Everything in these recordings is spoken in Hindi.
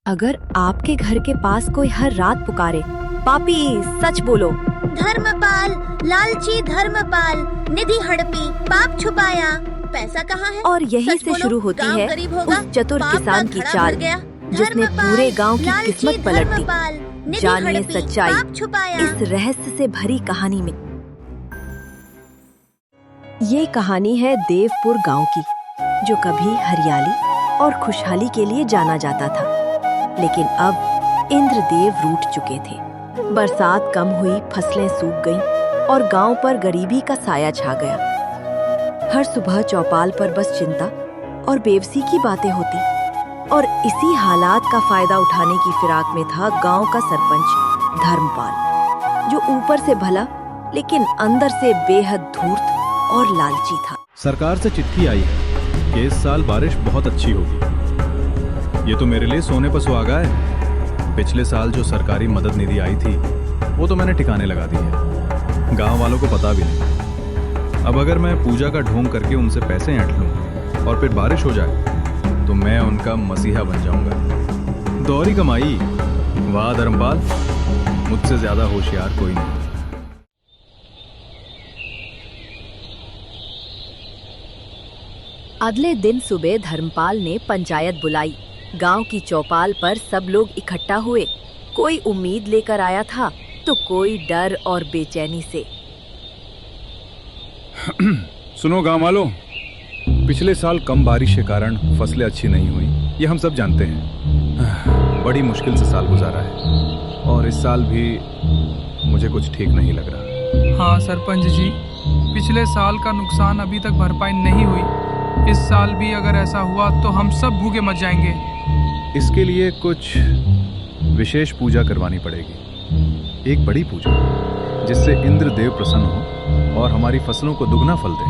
अगर आपके घर के पास कोई हर रात पुकारे, पापी सच बोलो, धर्मपाल, लालची धर्मपाल, निधि हड़पी, पाप छुपाया, पैसा कहाँ है? और यही से शुरू होती है उस चतुर किसान की चाल जिसने पूरे गांव की किस्मत पलट दी। जानिए सच्चाई इस रहस्य से भरी कहानी में। ये कहानी है देवपुर गांव की, जो कभी हरियाली और खुशहाली के लिए जाना जाता था, लेकिन अब इंद्रदेव रूठ चुके थे। बरसात कम हुई, फसलें सूख गईं और गांव पर गरीबी का साया छा गया। हर सुबह चौपाल पर बस चिंता और बेबसी की बातें होती, और इसी हालात का फायदा उठाने की फिराक में था गांव का सरपंच धर्मपाल, जो ऊपर से भला लेकिन अंदर से बेहद धूर्त और लालची था। सरकार से चिट्ठी आई है कि इस साल बारिश बहुत अच्छी होगी। ये तो मेरे लिए सोने पर सुहागा है। पिछले साल जो सरकारी मदद निधि आई थी वो तो मैंने ठिकाने लगा दी है, गांव वालों को पता भी नहीं। अब अगर मैं पूजा का ढोंग करके उनसे पैसे ऐंठ लूं और फिर बारिश हो जाए तो मैं उनका मसीहा बन जाऊंगा। दोहरी कमाई। वाह धर्मपाल, मुझसे ज्यादा होशियार कोई नहीं। अगले दिन सुबह धर्मपाल ने पंचायत बुलाई। गांव की चौपाल पर सब लोग इकट्ठा हुए। कोई उम्मीद लेकर आया था तो कोई डर और बेचैनी से। सुनो गांव वालों, पिछले साल कम बारिश के कारण फसलें अच्छी नहीं हुई, ये हम सब जानते हैं। बड़ी मुश्किल से साल गुजारा है और इस साल भी मुझे कुछ ठीक नहीं लग रहा। हाँ सरपंच जी, पिछले साल का नुकसान अभी तक भरपाई नहीं हुई। इस साल भी अगर ऐसा हुआ तो हम सब भूखे मर जाएंगे। इसके लिए कुछ विशेष पूजा करवानी पड़ेगी, एक बड़ी पूजा जिससे इंद्रदेव प्रसन्न हो और हमारी फसलों को दुगना फल दे।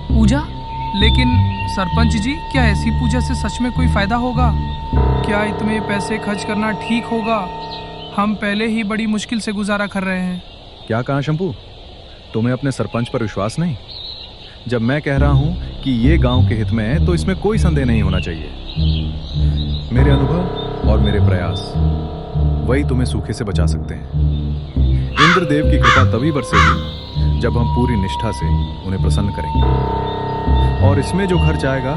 पूजा? लेकिन सरपंच जी, क्या ऐसी पूजा से सच में कोई फायदा होगा? क्या इतने पैसे खर्च करना ठीक होगा? हम पहले ही बड़ी मुश्किल से गुजारा कर रहे हैं। क्या कहा शंभू, तुम्हें अपने सरपंच पर विश्वास नहीं? जब मैं कह रहा हूं कि ये गांव के हित में है तो इसमें कोई संदेह नहीं होना चाहिए। मेरे अनुभव और मेरे प्रयास वही तुम्हें सूखे से बचा सकते हैं। इंद्रदेव की कृपा तभी बरसेगी जब हम पूरी निष्ठा से उन्हें प्रसन्न करेंगे, और इसमें जो खर्च आएगा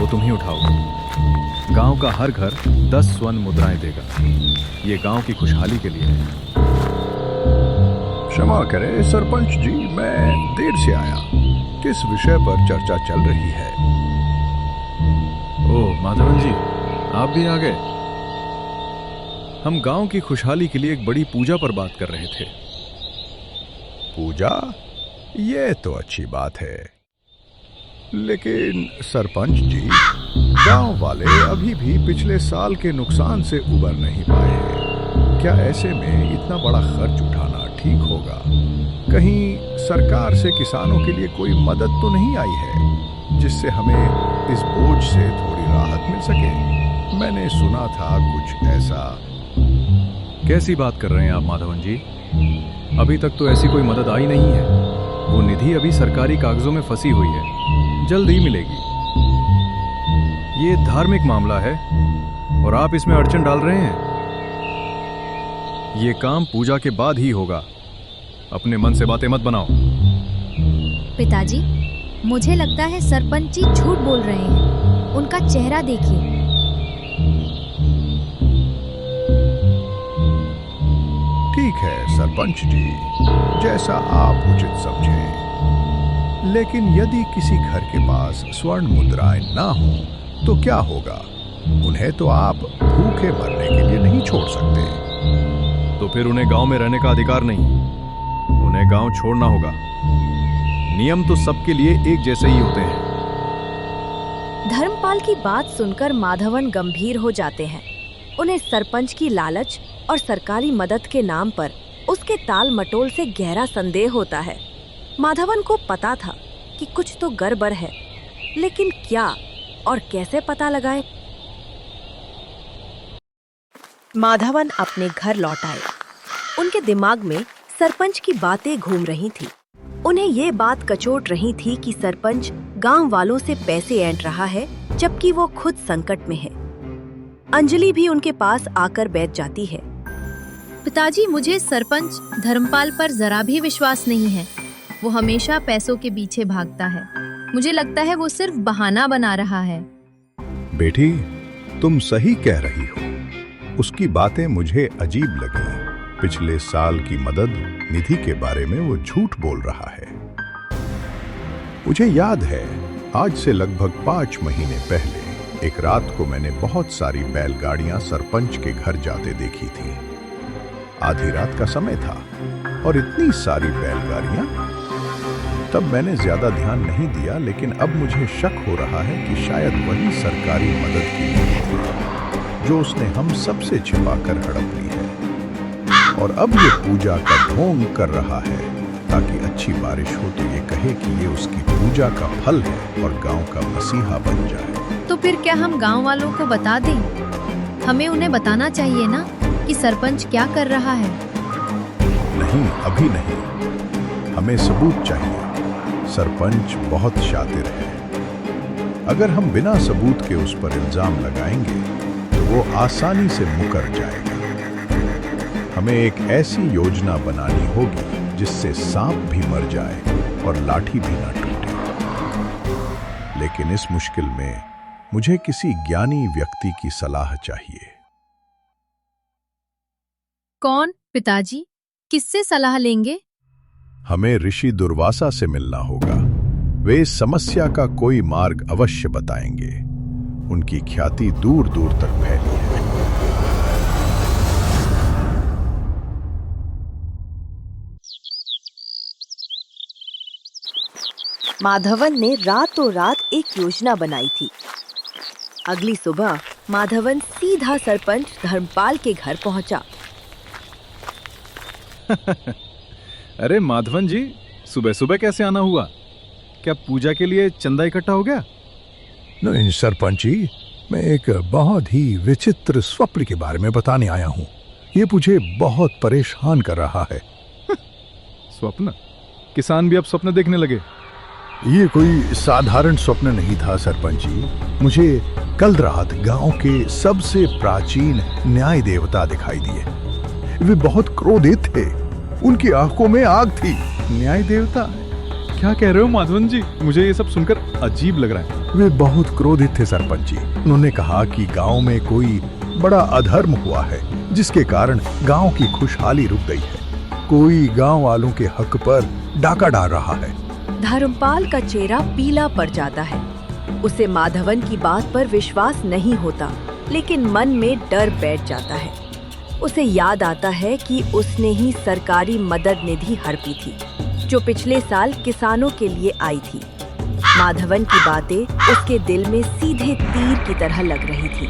वो तुम ही उठाओगे। गांव का हर घर 10 स्वर्ण मुद्राएं देगा। ये गांव की खुशहाली के लिए है। क्षमा करें सरपंच जी, मैं देर से आया। किस विषय पर चर्चा चल रही है? ओह माधवन जी, आप भी आ गए। हम गांव की खुशहाली के लिए एक बड़ी पूजा पर बात कर रहे थे। पूजा? ये तो अच्छी बात है, लेकिन सरपंच जी, गांव वाले अभी भी पिछले साल के नुकसान से उबर नहीं पाए हैं। क्या ऐसे में इतना बड़ा खर्च उठाना ठीक होगा? कहीं सरकार से किसानों के लिए कोई मदद तो नहीं आई है जिससे हमें इस बोझ से थोड़ी राहत मिल सके? मैंने सुना था कुछ ऐसा। कैसी बात कर रहे हैं आप माधवन जी? अभी तक तो ऐसी कोई मदद आई नहीं है। वो निधि अभी सरकारी कागजों में फंसी हुई है, जल्द ही मिलेगी। ये धार्मिक मामला है और आप इसमें अड़चन डाल रहे हैं। ये काम पूजा के बाद ही होगा। अपने मन से बातें मत बनाओ। पिताजी, मुझे लगता है सरपंच जी झूठ बोल रहे हैं। उनका चेहरा देखिए। ठीक है सरपंच जी, जैसा आप उचित समझें। लेकिन यदि किसी घर के पास स्वर्ण मुद्राएं ना हो तो क्या होगा? उन्हें तो आप भूखे मरने के लिए नहीं छोड़ सकते। तो फिर उन्हें गांव में रहने का अधिकार नहीं, उन्हें गांव छोड़ना होगा। नियम तो सबके लिए एक जैसे ही होते हैं। धर्मपाल की बात सुनकर माधवन गंभीर हो जाते हैं। उन्हें सरपंच की लालच और सरकारी मदद के नाम पर उसके ताल मटोल से गहरा संदेह होता है। माधवन को पता था कि कुछ तो गड़बड़ है, लेकिन क्या और कैसे पता लगाए? माधवन अपने घर लौट आए। उनके दिमाग में सरपंच की बातें घूम रही थी। उन्हें ये बात कचोट रही थी कि सरपंच गांव वालों से पैसे ऐंठ रहा है, जबकि वो खुद संकट में है। अंजलि भी उनके पास आकर बैठ जाती है। पिताजी, मुझे सरपंच धर्मपाल पर जरा भी विश्वास नहीं है। वो हमेशा पैसों के पीछे भागता है। मुझे लगता है वो सिर्फ बहाना बना रहा है। बेटी, तुम सही कह रही हो। उसकी बातें मुझे अजीब लगी। पिछले साल की मदद निधि के बारे में वो झूठ बोल रहा है। मुझे याद है, आज से लगभग 5 महीने पहले एक रात को मैंने बहुत सारी बैलगाड़ियां सरपंच के घर जाते देखी थी। आधी रात का समय था और इतनी सारी बैलगाड़ियां। तब मैंने ज्यादा ध्यान नहीं दिया, लेकिन अब मुझे शक हो रहा है कि शायद वही सरकारी मदद की निधि थी जो उसने हम सबसे छिपाकर हड़प ली है। और अब ये पूजा का ढोंग कर रहा है ताकि अच्छी बारिश हो तो ये कहे कि ये उसकी पूजा का फल है और गांव का मसीहा बन जाए। तो फिर क्या हम गांव वालों को बता दें? हमें उन्हें बताना चाहिए ना कि सरपंच क्या कर रहा है। नहीं, अभी नहीं। हमें सबूत चाहिए। सरपंच बहुत शातिर है। अगर हम बिना सबूत के उस पर इल्जाम लगाएंगे तो वो आसानी से मुकर जाएगा। हमें एक ऐसी योजना बनानी होगी जिससे सांप भी मर जाए और लाठी भी ना टूटे। लेकिन इस मुश्किल में मुझे किसी ज्ञानी व्यक्ति की सलाह चाहिए। कौन पिताजी? किससे सलाह लेंगे? हमें ऋषि दुर्वासा से मिलना होगा। वे इस समस्या का कोई मार्ग अवश्य बताएंगे। उनकी ख्याति दूर दूर तक फैली है। माधवन ने रातों रात एक योजना बनाई थी। अगली सुबह माधवन सीधा सरपंच धर्मपाल के घर पहुंचा। अरे माधवन जी, सुबह सुबह कैसे आना हुआ? क्या पूजा के लिए चंदा इकट्ठा हो गया? नहीं सरपंच जी, मैं एक बहुत ही विचित्र स्वप्न के बारे में बताने आया हूँ। ये मुझे बहुत परेशान कर रहा है। स्वप्न? किसान भी अब स्वप्न देखने लगे? ये कोई साधारण स्वप्न नहीं था सरपंच जी। मुझे कल रात गांव के सबसे प्राचीन न्याय देवता दिखाई दिए। वे बहुत क्रोधित थे। उनकी आंखों में आग थी। न्याय देवता? क्या कह रहे हो माधवन जी? मुझे ये सब सुनकर अजीब लग रहा है। वे बहुत क्रोधित थे सरपंच जी। उन्होंने कहा कि गांव में कोई बड़ा अधर्म हुआ है जिसके कारण गांव की खुशहाली रुक गई है। कोई गांव वालों के हक पर डाका डाल रहा है। धर्मपाल का चेहरा पीला पड़ जाता है। उसे माधवन की बात पर विश्वास नहीं होता, लेकिन मन में डर बैठ जाता है। उसे याद आता है कि उसने ही सरकारी मदद निधि हड़पी थी, जो पिछले साल किसानों के लिए आई थी। माधवन की बातें उसके दिल में सीधे तीर की तरह लग रही थी।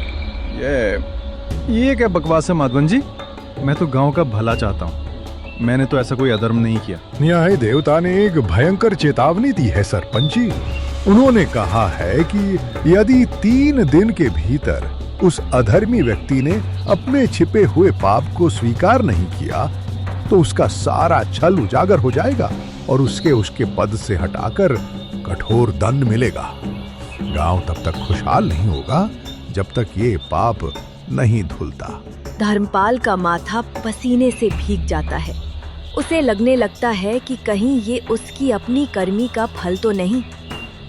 ये क्या बकवास है माधवन जी? मैं तो गांव का भला चाहता हूँ। मैंने तो ऐसा कोई अधर्म नहीं किया। न्याय देवता ने एक भयंकर चेतावनी दी है सरपंच जी। उन्होंने कहा है कि यदि 3 दिन के भीतर उस अधर्मी व्यक्ति ने अपने छिपे हुए पाप को स्वीकार नहीं किया तो उसका सारा छल उजागर हो जाएगा और उसके पद से हटाकर कठोर दंड मिलेगा। गांव तब तक खुशहाल नहीं होगा जब तक ये पाप नहीं धुलता। धर्मपाल का माथा पसीने से भीग जाता है। उसे लगने लगता है कि कहीं ये उसकी अपनी कर्मी का फल तो नहीं।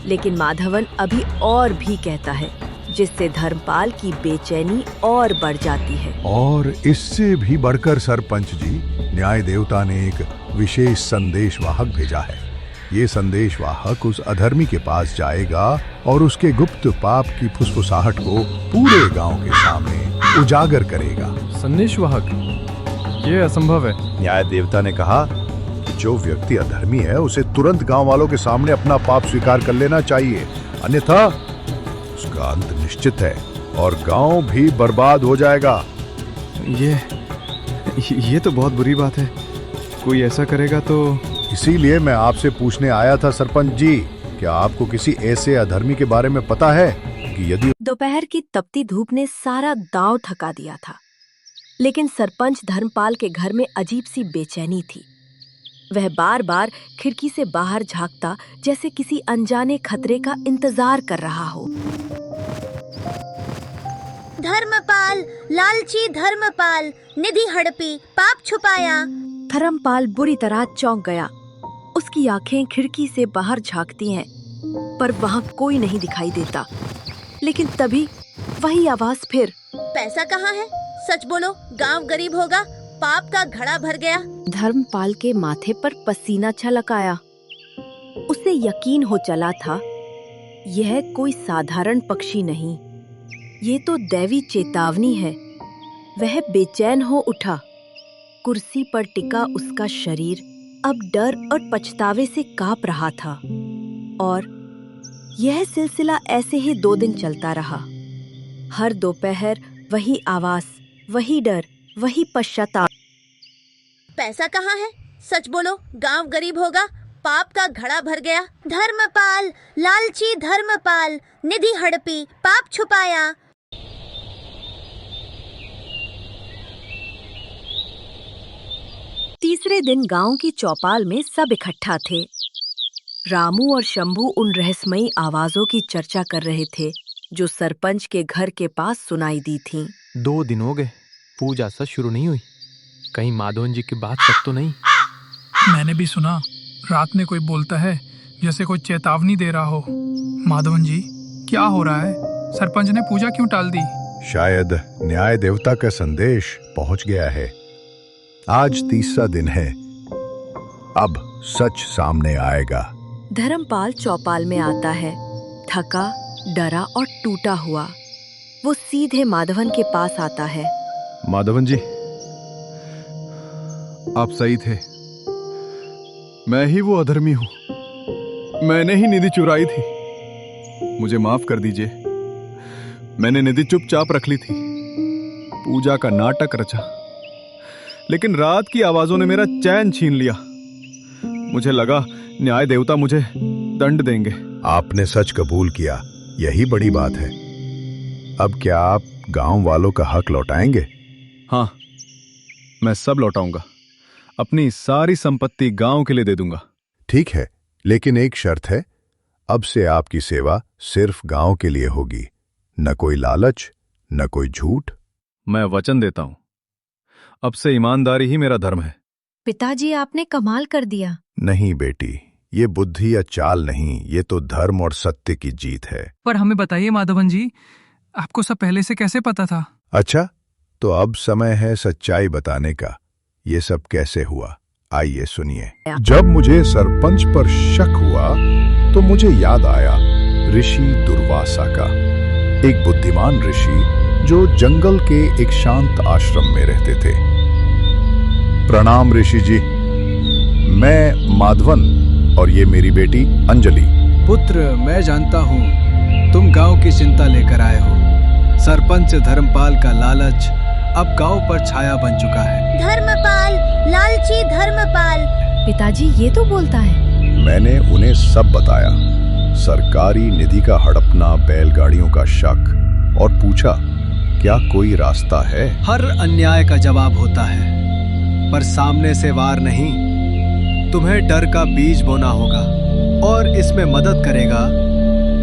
लेकिन माधवन अभी और भी कहता है, जिससे धर्मपाल की बेचैनी और बढ़ जाती है। और इससे भी बढ़कर सरपंच जी, न्याय देवता ने एक विशेष संदेशवाहक भेजा है। ये संदेशवाहक उस अधर्मी के पास जाएगा और उसके गुप्त पाप की फुसफुसाहट को पूरे गांव के सामने उजागर करेगा। संदेशवाहक? ये असंभव है। न्याय देवता ने कहा कि जो व्यक्ति अधर्मी है उसे तुरंत गांव वालों के सामने अपना पाप स्वीकार कर लेना चाहिए, अन्यथा उसका अंत निश्चित है और गांव भी बर्बाद हो जाएगा। ये तो बहुत बुरी बात है। कोई ऐसा करेगा तो? इसीलिए मैं आपसे पूछने आया था सरपंच जी, क्या आपको किसी ऐसे अधर्मी के बारे में पता है कि यदि? दोपहर की तपती धूप ने सारा दांव थका दिया था, लेकिन सरपंच धर्मपाल के घर में अजीब सी बेचैनी थी। वह बार बार खिड़की से बाहर झांकता, जैसे किसी अनजाने खतरे का इंतजार कर रहा हो। धर्मपाल, लालची धर्मपाल, निधि हड़पी, पाप छुपाया। धर्मपाल बुरी तरह चौंक गया। उसकी आंखें खिड़की से बाहर झांकती हैं, पर वहां कोई नहीं दिखाई देता। लेकिन तभी वही आवाज फिर। पैसा कहाँ है? सच बोलो, गांव गरीब होगा, पाप का घड़ा भर गया। धर्मपाल के माथे पर पसीना छलक आया। उसे यकीन हो चला था, यह कोई साधारण पक्षी नहीं, ये तो दैवी चेतावनी है। वह बेचैन हो उठा। कुर्सी पर टिका उसका शरीर अब डर और पछतावे से कांप रहा था। और यह सिलसिला ऐसे ही 2 दिन चलता रहा। हर दोपहर वही आवाज, वही डर, वही पश्चाताप। पैसा कहाँ है? सच बोलो, गांव गरीब होगा, पाप का घड़ा भर गया। धर्मपाल, लालची धर्मपाल, निधि हड़पी, पाप छुपाया। तीसरे दिन गांव की चौपाल में सब इकट्ठा थे। रामू और शंभू उन रहस्यमयी आवाजों की चर्चा कर रहे थे जो सरपंच के घर के पास सुनाई दी थीं। 2 दिन हो गए, पूजा सा शुरू नहीं हुई। कहीं माधवन जी की बात सच तो नहीं? मैंने भी सुना, रात में कोई बोलता है जैसे कोई चेतावनी दे रहा हो। माधवन जी, क्या हो रहा है? सरपंच ने पूजा क्यों टाल दी? शायद न्याय देवता का संदेश पहुंच गया है। आज 30वां दिन है, अब सच सामने आएगा। धर्मपाल चौपाल में आता है, थका, डरा और टूटा हुआ। वो सीधे माधवन के पास आता है। माधवन जी, आप सही थे। मैं ही वो अधर्मी हूं। मैंने ही निधि चुराई थी। मुझे माफ कर दीजिए। मैंने निधि चुपचाप रख ली थी, पूजा का नाटक रचा, लेकिन रात की आवाजों ने मेरा चैन छीन लिया। मुझे लगा न्याय देवता मुझे दंड देंगे। आपने सच कबूल किया, यही बड़ी बात है। अब क्या आप गांव वालों का हक लौटाएंगे? हाँ, मैं सब लौटाऊंगा। अपनी सारी संपत्ति गांव के लिए दे दूंगा। ठीक है, लेकिन एक शर्त है, अब से आपकी सेवा सिर्फ गांव के लिए होगी, न कोई लालच, न कोई झूठ। मैं वचन देता हूं, अब से ईमानदारी ही मेरा धर्म है। पिताजी, आपने कमाल कर दिया। नहीं बेटी, ये बुद्धि या चाल नहीं, ये तो धर्म और सत्य की जीत है। पर हमें बताइए माधवन जी, आपको सब पहले से कैसे पता था? अच्छा, तो अब समय है सच्चाई बताने का। ये सब कैसे हुआ, आइए सुनिए। जब मुझे सरपंच पर शक हुआ तो मुझे याद आया ऋषि दुर्वासा का, एक बुद्धिमान ऋषि जो जंगल के एक शांत आश्रम में रहते थे। प्रणाम ऋषि जी, मैं माधवन और ये मेरी बेटी अंजलि। पुत्र, मैं जानता हूँ तुम गांव की चिंता लेकर आए हो। सरपंच धर्मपाल का लालच अब गांव पर छाया बन चुका है। धर्मपाल, लालची धर्मपाल। पिताजी, ये तो बोलता है। मैंने उन्हें सब बताया, सरकारी निधि का हड़पना, बैलगाड़ियों का शक, और पूछा क्या कोई रास्ता है। हर अन्याय का जवाब होता है, पर सामने से वार नहीं। तुम्हें डर का बीज बोना होगा, और इसमें मदद करेगा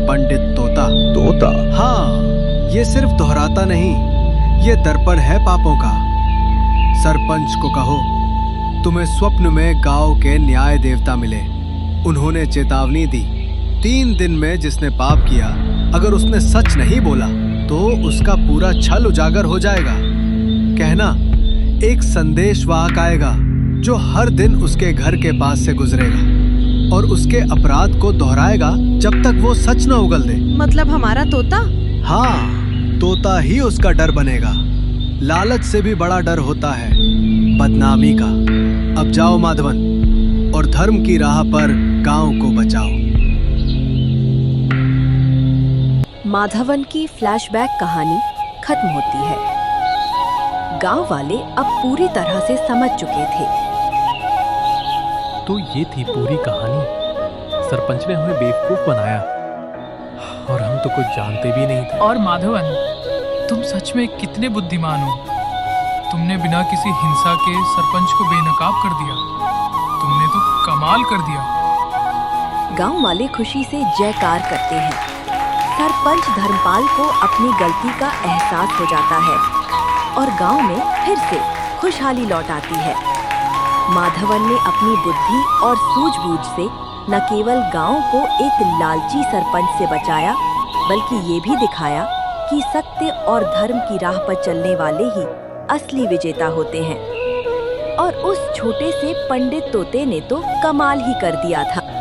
पंडित तोता। तोता? हाँ, ये सिर्फ दोहराता नहीं, ये दर्पण है पापों का। सरपंच को कहो तुम्हें स्वप्न में गांव के न्याय देवता मिले। उन्होंने चेतावनी दी, 3 दिन में जिसने पाप किया, अगर उसने सच नहीं बोला तो उसका पूरा छल उजागर हो जाएगा। कहना एक संदेशवाहक आएगा जो हर दिन उसके घर के पास से गुजरेगा और उसके अपराध को दोहराएगा जब तक वो सच न उगल दे। मतलब हमारा तोता? हाँ, तोता ही उसका डर बनेगा। लालच से भी बड़ा डर होता है बदनामी का। अब जाओ माधवन, और धर्म की राह पर गांव को बचाओ। माधवन की फ्लैशबैक कहानी खत्म होती है। गांव वाले अब पूरी तरह से समझ चुके थे। तो ये थी पूरी कहानी। सरपंच ने हमें बेवकूफ बनाया और हम तो कुछ जानते भी नहीं थे। और माधवन, तुम सच में कितने बुद्धिमान हो। तुमने बिना किसी हिंसा के सरपंच को बेनकाब कर दिया। तुमने तो कमाल कर दिया। गांव वाले खुशी से जयकार करते हैं। सरपंच धर्मपाल को अपनी गलती का एहसास हो जाता है और गांव में फिर से खुशहाली लौट आती है। माधवन ने अपनी बुद्धि और सूझबूझ से न केवल गांव को एक लालची सरपंच से बचाया, बल्कि ये भी दिखाया कि सत्य और धर्म की राह पर चलने वाले ही असली विजेता होते हैं। और उस छोटे से पंडित तोते ने तो कमाल ही कर दिया था।